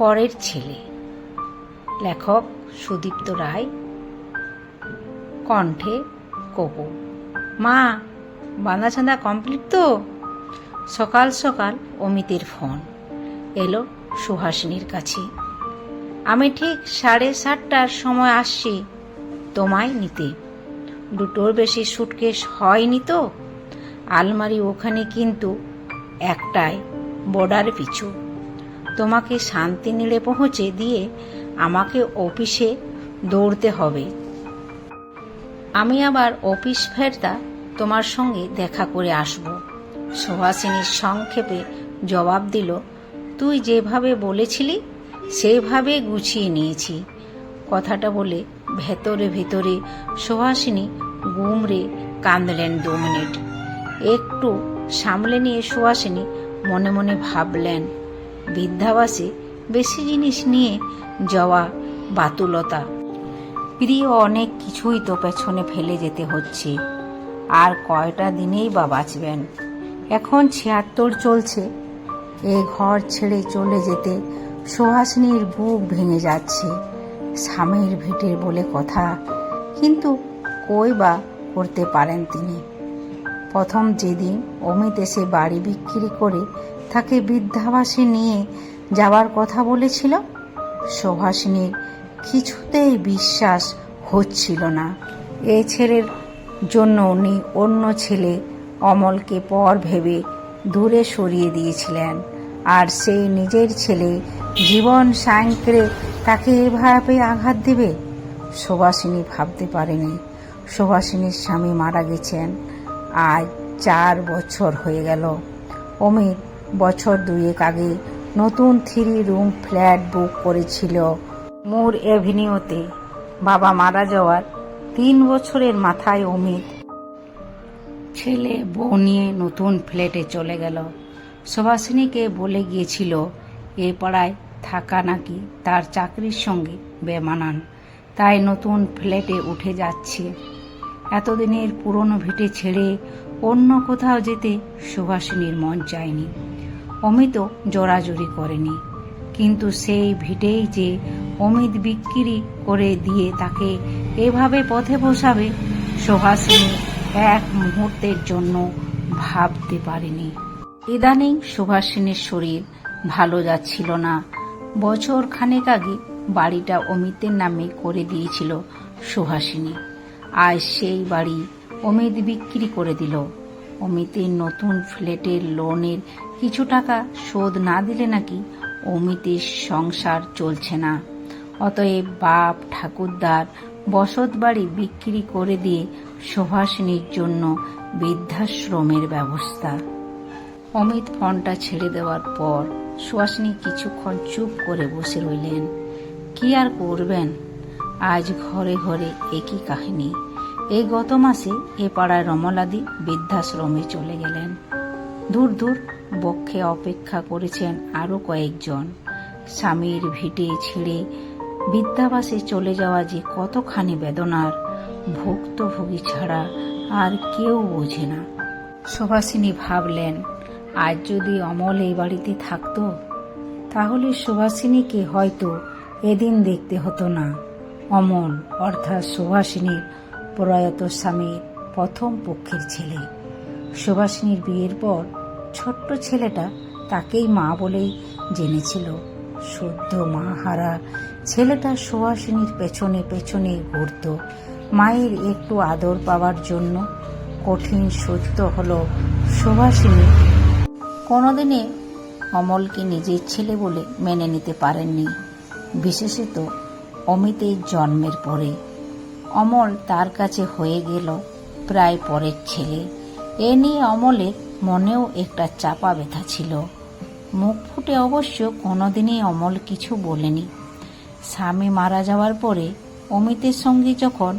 পরের ছেলে। লেখক সুদীপ্ত রায়, কণ্ঠে কোকো। মা, বাঁধাছাঁদা কমপ্লিট তো? সকাল সকাল অমিতের ফোন এলো সুহাসিনীর কাছে। আমি ঠিক 7:30টার সময় আসছি তোমায় নিতে। দুটোর বেশি সুটকেস হয়নি তো? আলমারি ওখানে, কিন্তু একটাই, বর্ডার পিছু। তোমাকে শান্তিনীড়ে পৌঁছে দিয়ে আমাকে অফিসে দৌড়তে হবে। আমি আবার অফিস ফেরতা তোমার সঙ্গে দেখা করে আসব। সুহাসিনী সংক্ষেপে জবাব দিল, তুই যেভাবে বলেছিলি সেভাবে গুছিয়ে নিয়েছি। কথাটা বলে ভেতরে ভেতরে সুহাসিনী গুমরে কাঁদলেন 2 মিনিট। একটু সামলে নিয়ে সুহাসিনী মনে মনে ভাবলেন, বৃদ্ধাবাসে বেশি জিনিস নিয়ে যাওয়া বাতুলতা। প্রিয় অনেক কিছুই তো পেছনে ফেলে যেতে হচ্ছে। আর কয়টা দিনেই বা বাঁচবেন। এখন 76 চলছে। এ ঘর ছেড়ে চলে যেতে সুহাসিনীর বুক ভেঙে যাচ্ছে। স্বামীর ভিটের বলে কথা, কিন্তু কই বা করতে পারেন তিনি। প্রথম যেদিন অমিত এসে বাড়ি বিক্রি করে তাকে বৃদ্ধাবাসে নিয়ে যাবার কথা বলেছিল, সুহাসিনীর কিছুতেই বিশ্বাস হচ্ছিল না। এ ছেলের জন্য উনি অন্য ছেলে অমলকে পর ভেবে দূরে সরিয়ে দিয়েছিলেন, আর সেই নিজের ছেলে জীবন সায়ংক্রে তাকে এভাবে আঘাত দেবে। সুহাসিনী ভাবতে পারেনি। সুহাসিনীর স্বামী মারা গেছেন আজ 4 বছর হয়ে গেল। অমিত বছর 2 আগে নতুন 3 রুম ফ্ল্যাট বুক করেছিল মুর এভিনিউতে। বাবা মারা যাওয়ার 3 বছরের মাথায় অমিত ছেলে বউ নিয়ে নতুন ফ্ল্যাটে চলে গেল। সুহাসিনীকে বলে গিয়েছিল এ পাড়ায় থাকা নাকি তার চাকরির সঙ্গে বেমানান, তাই নতুন ফ্ল্যাটে উঠে যাচ্ছে। এতদিনের পুরনো ভিটে ছেড়ে অন্য কোথাও যেতে সুহাসিনীর মন চায়নি। অমিতও জোরাজুরি করেনি, কিন্তু সেই ভিটেই যে অমিত বিক্রি করে দিয়ে তাকে এভাবে পথে বসাবে, সুহাসিনী এক মুহূর্তের জন্য ভাবতে পারেনি। ইদানিং সুহাসিনীর শরীর ভালো যাচ্ছিল না। বছর খানেক আগে বাড়িটা অমিতের নামে করে দিয়েছিল সুহাসিনী। আজ সেই বাড়ি অমিত বিক্রি করে দিল। অমিতের নতুন ফ্ল্যাটের লোনের কিছু টাকা শোধ না দিলে নাকি অমিতের সংসার চলছে না। অতএব বাপ ঠাকুরদার বসত বাড়ি বিক্রি করে দিয়ে সুহাসিনীর জন্য বৃদ্ধাশ্রমের ব্যবস্থা। অমিত ফোনটা ছেড়ে দেওয়ার পর সুহাসিনী কিছুক্ষণ চুপ করে বসে রইলেন। কি আর করবেন, আজ ঘরে ঘরে একই কাহিনী। এই গত মাসে এ পাড়ায় রমলাদি বৃদ্ধাশ্রমে চলে গেলেন। দূর দূর বক্ষে অপেক্ষা করেছেন আরো কয়েকজন। স্বামীর ভিটে ছেড়ে বৃদ্ধাবাসে চলে যাওয়া যে কতখানি বেদনার, ভুক্তভোগী ছাড়া আর কেউ বোঝে না। সুহাসিনী ভাবলেন, আজ যদি অমল এই বাড়িতে থাকতো তাহলে সুহাসিনীকে হয়তো এদিন দেখতে হতো না। অমল অর্থাৎ সুহাসিনীর প্রয়াত স্বামীর প্রথম পক্ষের ছেলে। সুহাসিনীর বিয়ের পর ছোট্ট ছেলেটা তাকেই মা বলেই জেনেছিল। সদ্য মা হারা ছেলেটা সুহাসিনীর পেছনে পেছনে ঘুরত মায়ের একটু আদর পাওয়ার জন্য। কঠিন সত্য হলো, সুহাসিনী কোনোদিনে অমলকে নিজের ছেলে বলে মেনে নিতে পারেননি, বিশেষত অমিতের জন্মের পরে। অমল তার কাছে হয়ে গেল প্রায় পরের ছেলে। এ নিয়ে অমলের মনেও একটা চাপা ব্যথা ছিল। মুখ ফুটে অবশ্য কোনোদিনই অমল কিছু বলেনি। স্বামী মারা যাওয়ার পরে অমিতের সঙ্গে যখন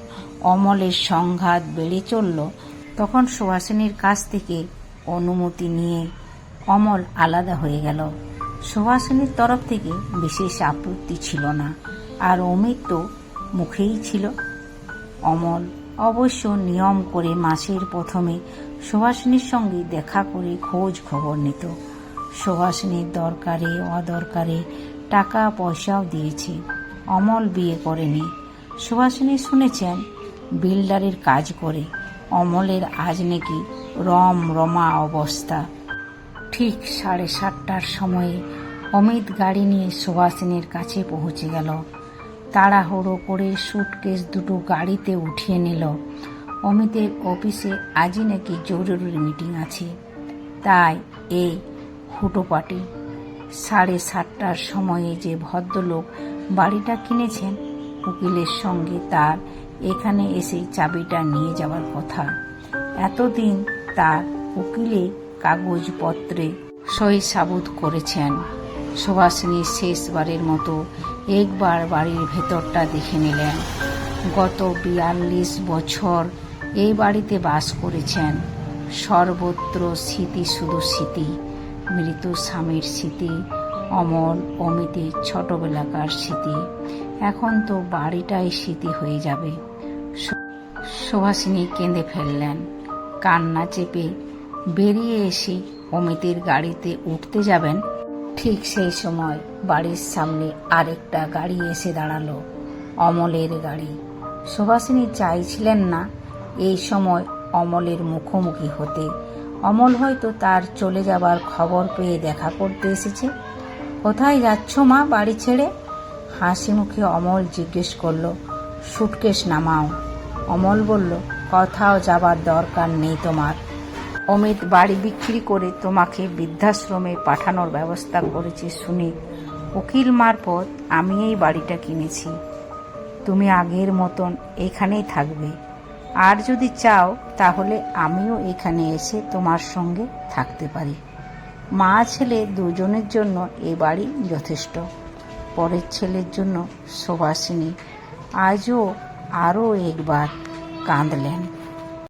অমলের সংঘাত বেড়ে চলল, তখন সুহাসিনীর কাছ থেকে অনুমতি নিয়ে অমল আলাদা হয়ে গেল। সুহাসিনীর তরফ থেকে বিশেষ আপত্তি ছিল না, আর অমিত তো মুখেই ছিল। অমল অবশ্য নিয়ম করে মাসের প্রথমে সুহাসিনীর সঙ্গে দেখা করে খোঁজ খবর নিত। সুহাসিনীর দরকারে অদরকারে টাকা পয়সাও দিয়েছে। অমল বিয়ে করেনি। সুভাষিনী শুনেছেন বিল্ডারের কাজ করে। অমলের আজ নাকি রমা অবস্থা। ঠিক 7:30টার সময়ে অমিত গাড়ি নিয়ে সুভাষিনীর কাছে পৌঁছে গেল। তাড়াহুড়ো করে সুটকেস দুটো গাড়িতে উঠিয়ে নিল। অমিতের অফিসে আজই নাকি জরুরি মিটিং আছে, তাই এই হুটোপাটি। 7:30টার সময়ে যে ভদ্রলোক বাড়িটা কিনেছেন, উকিলের সঙ্গে তার এখানে এসে চাবিটা নিয়ে যাওয়ার কথা। এতদিন তার উকিলে কাগজপত্রে সই সাবুত করেছেন। সুভাষিনী শেষবারের মতো একবার বাড়ির ভেতরটা দেখে নিলেন। গত 42 বছর এই বাড়িতে বাস করেছেন। সর্বত্র স্মৃতি, শুধু স্মৃতি। মৃত স্বামীর স্মৃতি, অমল অমিতের ছোটবেলাকার স্মৃতি। এখন তো বাড়িটাই স্মৃতি হয়ে যাবে। সুভাষিনী কেঁদে ফেললেন। কান্না চেপে বেরিয়ে এসে অমিতের গাড়িতে উঠতে যাবেন, ঠিক সেই সময় বাড়ির সামনে আরেকটা গাড়ি এসে দাঁড়ালো, অমলের গাড়ি। সুভাষিনী চাইছিলেন না এই সময় অমলের মুখোমুখি হতে। অমল হয়তো তার চলে যাবার খবর পেয়ে দেখা করতে এসেছে। কোথায় যাচ্ছ মা বাড়ি ছেড়ে? হাসি মুখে অমল জিজ্ঞেস করল। সুটকেস নামাও। অমল বলল, কোথাও যাবার দরকার নেই তোমার। অমিত বাড়ি বিক্রি করে তোমাকে বৃদ্ধাশ্রমে পাঠানোর ব্যবস্থা করেছে শুনে উকিল মারফত আমি এই বাড়িটা কিনেছি। তুমি আগের মতন এখানেই থাকবে, আর যদি চাও তাহলে আমিও এখানে এসে তোমার সঙ্গে থাকতে পারি। মা ছেলে দুজনের জন্য এ বাড়ি যথেষ্ট। পরের ছেলের জন্য সুভাষিনী আজও আরও একবার কাঁদলেন।